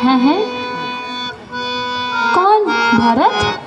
है? कौन? भरत?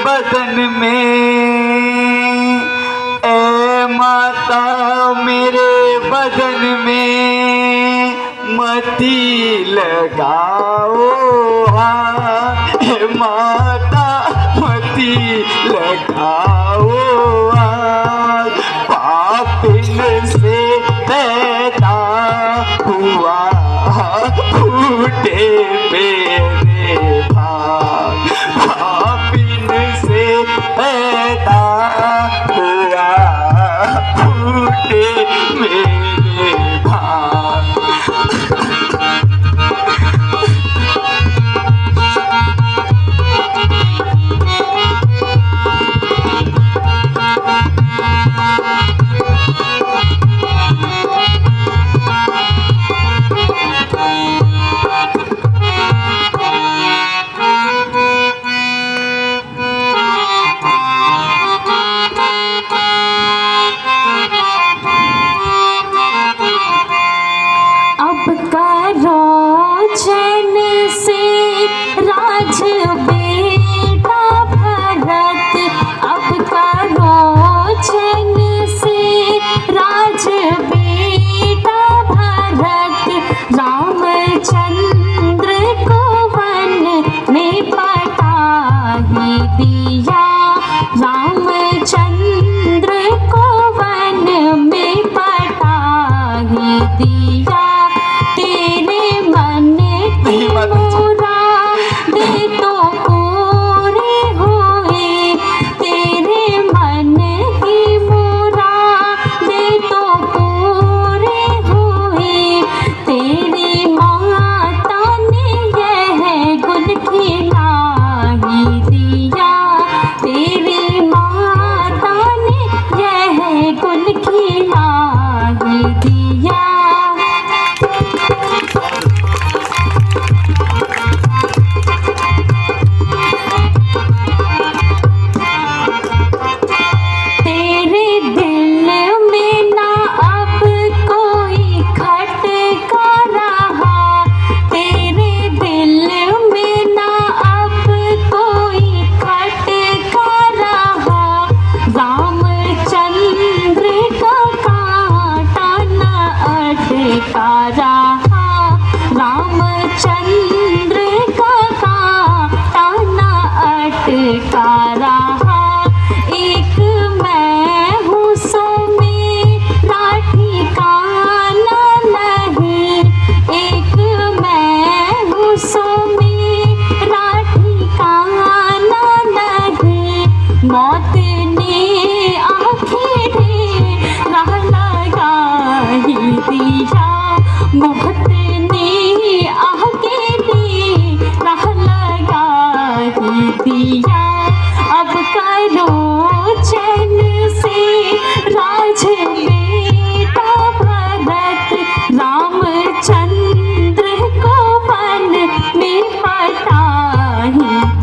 बदन में, ए माता मेरे बदन में मती लगाओ हाथ, ए माता मती लगाओ हाथ। पापिन से पैदा हुआ फूटे मेरे भाग, पापिन से पैदा हुआ फूटे मेरे भाग।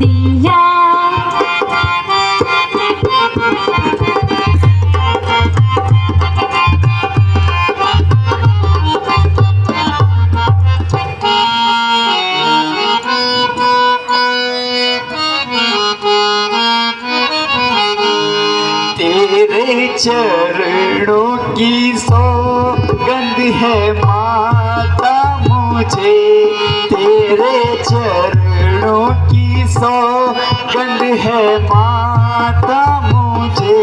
दिया। तेरे चरणों की सौगंध है माता मुझे, तेरे चरणों की सौगंध है माता मुझे।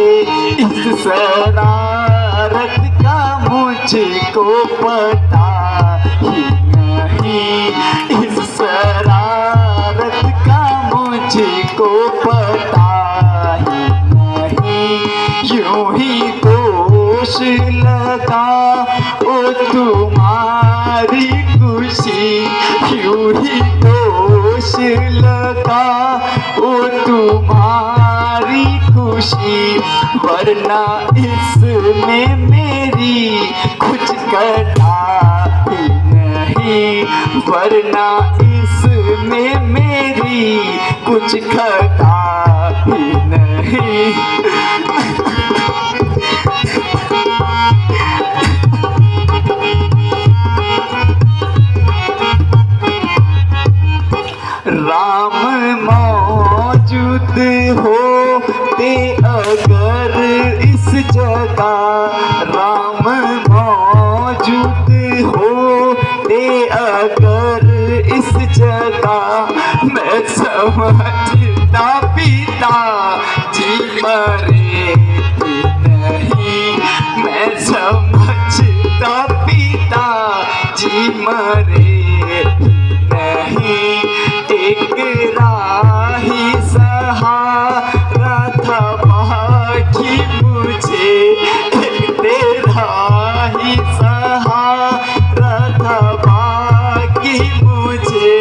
इस शरारत का मुझको पता ही नहीं, इस शरारत का मुझको पता ही नहीं। यूं ही दोष लगा ओ तुम्हारी खुशी, यूं ही दोष लगा ओ तुम्हारी खुशी, वरना इसमें मेरी कुछ कटा ही नहीं, वरना इसमें मेरी कुछ खटा ही नहीं। राम मौजूद होते अगर इस जगह, राम मौजूद होते अगर इस जगह, मैं समझता पिता जी मरे नहीं, मैं समझता पिता जी मरे नहीं। एक राही सहारा था बाकी मुझे, एक तेरा ही सहारा था बाकी मुझे।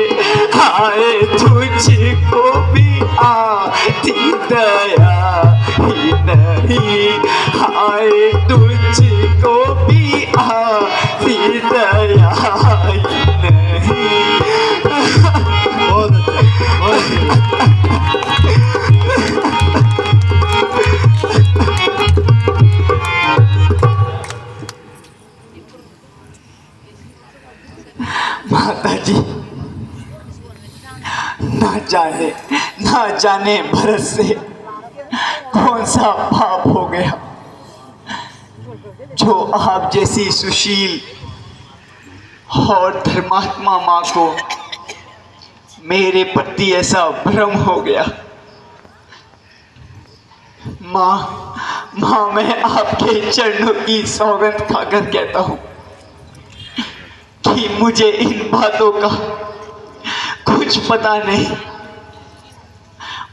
आए तुझको भी आती दया ही नहीं, आए तुझको भी आती दया ही नहीं। माता जी, ना जाने भरत से कौन सा पाप हो गया, जो आप जैसी सुशील और धर्मात्मा माँ को मेरे प्रति ऐसा भ्रम हो गया। माँ, मैं आपके चरणों की सौगंध खाकर कहता हूँ कि मुझे इन बातों का कुछ पता नहीं।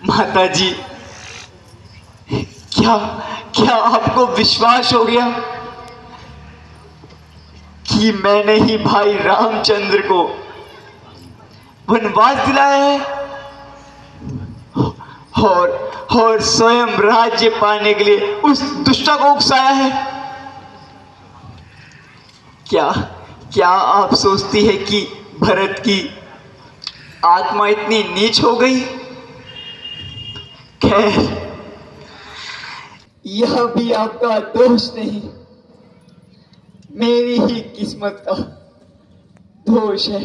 माता जी, क्या आपको विश्वास हो गया कि मैंने ही भाई रामचंद्र को वनवास दिलाया है और स्वयं राज्य पाने के लिए उस दुष्टा को उकसाया है? क्या आप सोचती है कि भरत की आत्मा इतनी नीच हो गई? खैर, यह भी आपका दोष नहीं, मेरी ही किस्मत का दोष है।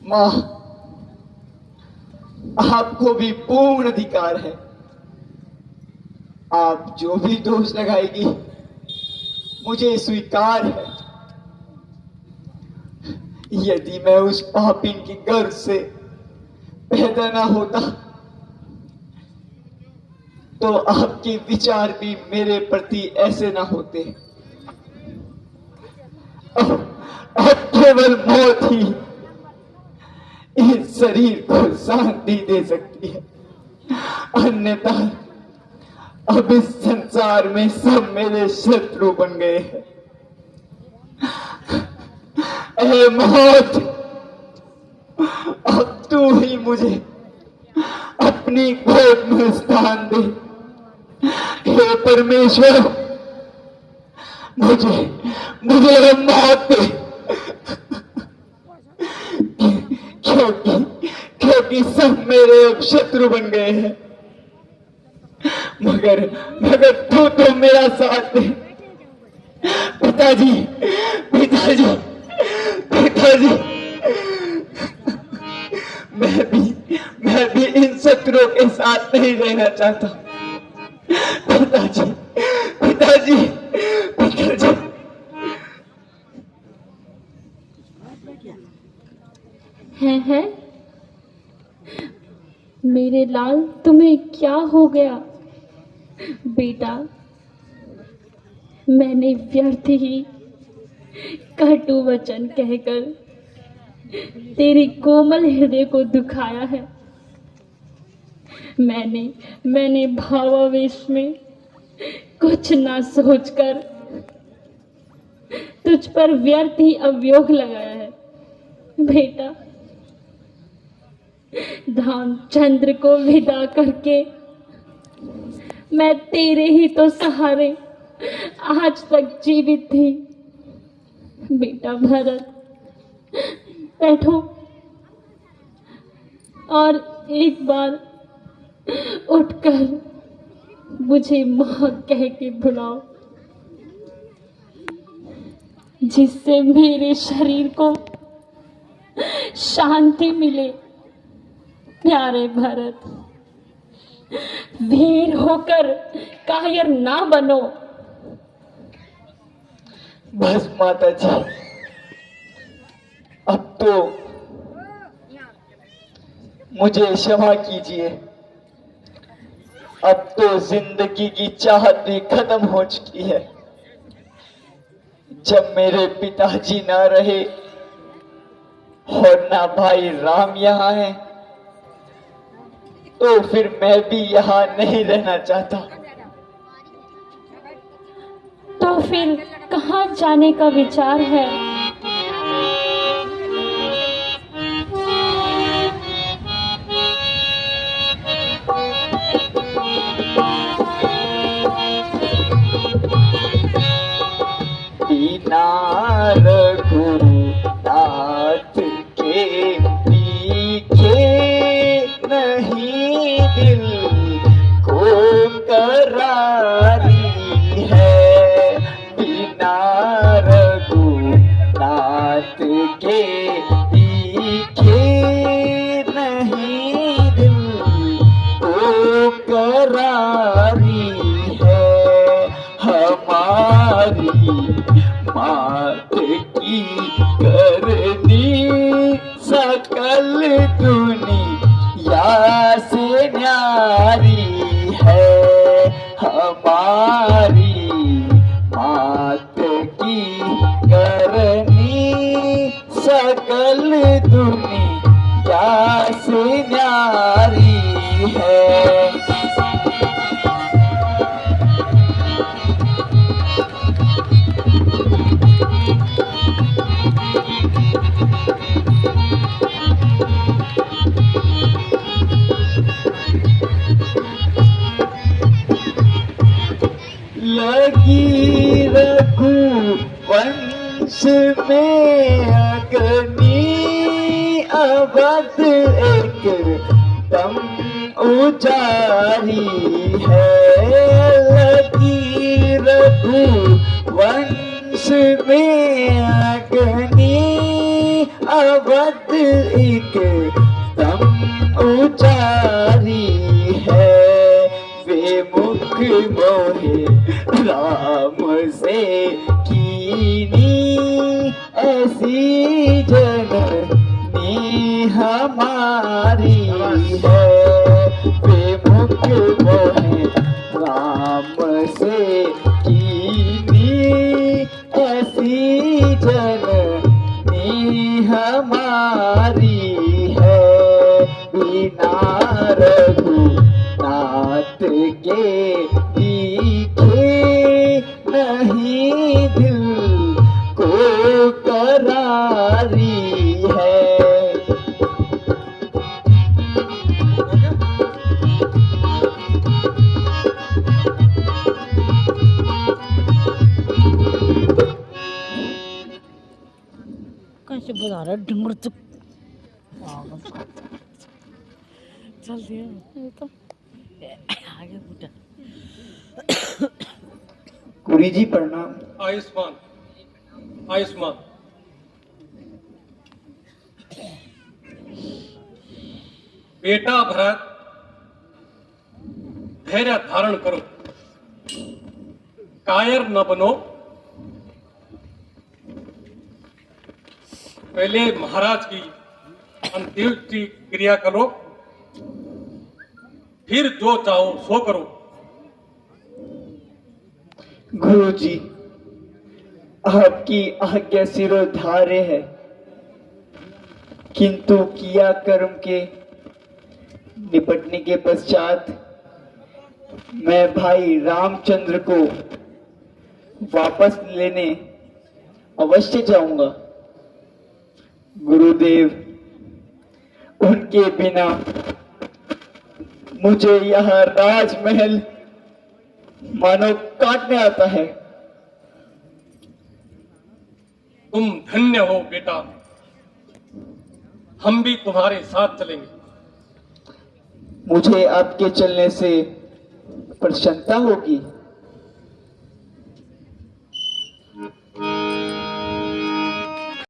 माँ, आपको भी पूर्ण अधिकार है, आप जो भी दोष लगाएगी मुझे स्वीकार है। यदि मैं उस पापिन की गर्भ से पैदा ना होता तो आपके विचार भी मेरे प्रति ऐसे ना होते। अब केवल मौत ही इस शरीर को शांति दे सकती है, अन्यथा अब इस संसार में सब मेरे शत्रु बन गए हैं। ऐ मौत, अब तू ही मुझे अपनी गोद में स्थान दे। हे परमेश्वर, मुझे मौत दे, क्योंकि सब मेरे अब शत्रु बन गए हैं। मगर तू तो मेरा साथ दे। पिताजी, मैं भी इन शत्रुओं के साथ नहीं रहना चाहता। पिताजी, है? मेरे लाल, तुम्हें क्या हो गया? बेटा, मैंने व्यर्थ ही कटु वचन कहकर तेरे कोमल हृदय को दुखाया है। मैंने भावावेश में कुछ ना सोचकर तुझ पर व्यर्थ ही अवयोग लगाया है। बेटा, धामचंद्र को विदा करके मैं तेरे ही तो सहारे आज तक जीवित थी। बेटा भरत, बैठो और एक बार उठकर मुझे मां कह के बुलाओ, जिससे मेरे शरीर को शांति मिले। प्यारे भरत, वीर होकर कायर ना बनो। बस माता जी, अब तो मुझे क्षमा कीजिए। अब तो जिंदगी की चाहत भी खत्म हो चुकी है। जब मेरे पिताजी ना रहे और ना भाई राम यहाँ है, तो फिर मैं भी यहाँ नहीं रहना चाहता। तो फिर कहाँ जाने का विचार है? बिना रघुनाथ के दिखे नहीं दिल को करारी है। बिना रघुनाथ के दिखे नहीं दिल को करारी है। हमारी मात की करनी सकल दुनिया से न्यारी है। हमारी मात की करनी सकल दुनिया से न्यारी है। लगी रघुवंश में अग्नि, अवध एक दम उजारी है। लगी रघुवंश में अग्नि, अवध एक दम उजारी है। वे मुख मोहे राम से कीनी, ऐसी जननी हमारी है। वे मुख मोहे राम से कीनी, ऐसी जननी हमारी है। बिना रघुनाथ के दिखे नहीं दिल को करारी है। कैसे बजा रहा है डंगर चुप चल दिया तो आगे पूछा। गुरु जी प्रणाम। आयुष्मान आयुष्मान। बेटा भरत, धैर्य धारण करो, कायर न बनो। पहले महाराज की अंत्येष्टि क्रिया करो, फिर जो चाहो सो करो। गुरुजी, आपकी आज्ञा सिरोधार्य है, किंतु किया कर्म के निपटने के पश्चात मैं भाई रामचंद्र को वापस लेने अवश्य जाऊंगा। गुरुदेव, उनके बिना मुझे यह राजमहल मानो काटने आता है। तुम धन्य हो बेटा, हम भी तुम्हारे साथ चलेंगे। मुझे आपके चलने से प्रसन्नता होगी।